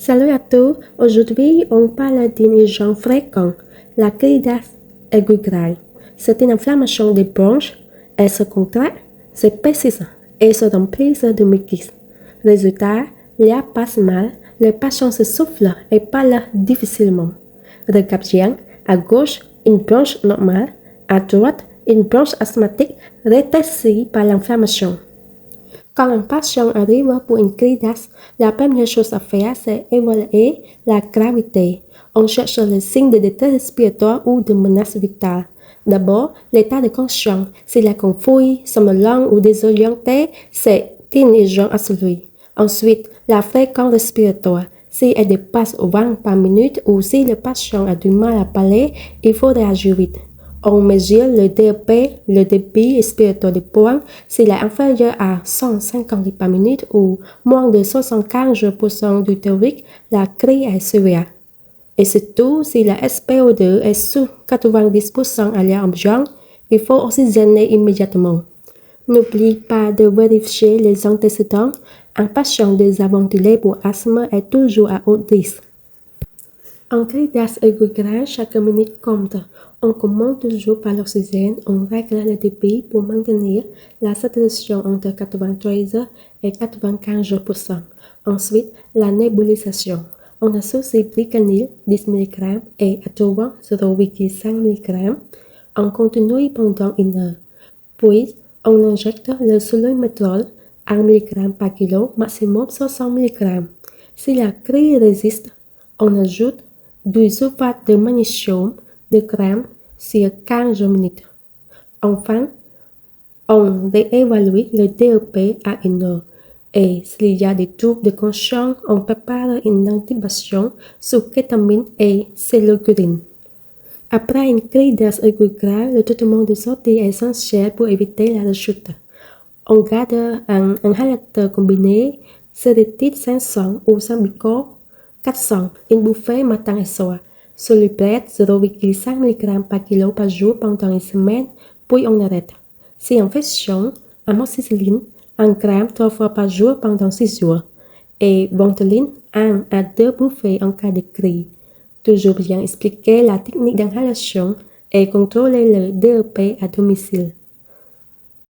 Salut à tous, aujourd'hui on parle d'une agent fréquent, la candidate aiguë. C'est une inflammation des bronches, elle se contracte, se persiste et se remplit de mucus. Résultat, l'air passe mal, le patient se souffle et parle difficilement. Regard bien, à gauche, une bronche normale, à droite, une bronche asthmatique rétrécie par l'inflammation. Quand un patient arrive pour une crise, la première chose à faire, c'est évaluer la gravité. On cherche les signes de détresse respiratoire ou de menace vitale. D'abord, l'état de conscience. S'il est confus, somnolent ou désorienté, c'est une urgence absolue. Ensuite, la fréquence respiratoire. Si elle dépasse 20 par minute ou si le patient a du mal à parler, il faut réagir vite. On mesure le DEP, le débit expiratoire du poumon, s'il est inférieur à 150 litres par minute ou moins de 75% du théorique, la crise est sévère. Et surtout, si la SPO2 est sous 90% à l'air ambiant, il faut oxygéner immédiatement. N'oublie pas de vérifier les antécédents. Un patient déjà ventilé pour asthme est toujours à haut risque. En crise aiguë, chaque minute compte. On commence toujours par l'oxygène, on règle le débit pour maintenir la saturation entre 93 et 95%. Ensuite, la nébulisation. On associe bricanil 10 mg et atovan 0,5 mg. On continue pendant une heure. Puis, on injecte le solrimétrol 1 mg par kilo, maximum 60 mg. Si la crise résiste, on ajoute du sulfate de magnésium de gramme sur 15 minutes. Enfin, on réévalue le DEP à une heure. Et s'il y a des troubles de conscience, on prépare une intubation sous kétamine et cellulurine. Après une crise aiguë grave, le traitement de sortie est essentiel pour éviter la rechute. On garde un inhalateur combiné, sédatif 500 ou Sambico 400, une bouffée matin et soir. Soluprette 0,5 mg par kilo par jour pendant une semaine, puis on arrête. Si infection, amoxicilline 1 g 3 fois par jour pendant 6 jours. Et Ventoline 1 à 2 bouffées en cas de crise. Toujours bien expliquer la technique d'inhalation et contrôler le DEP à domicile.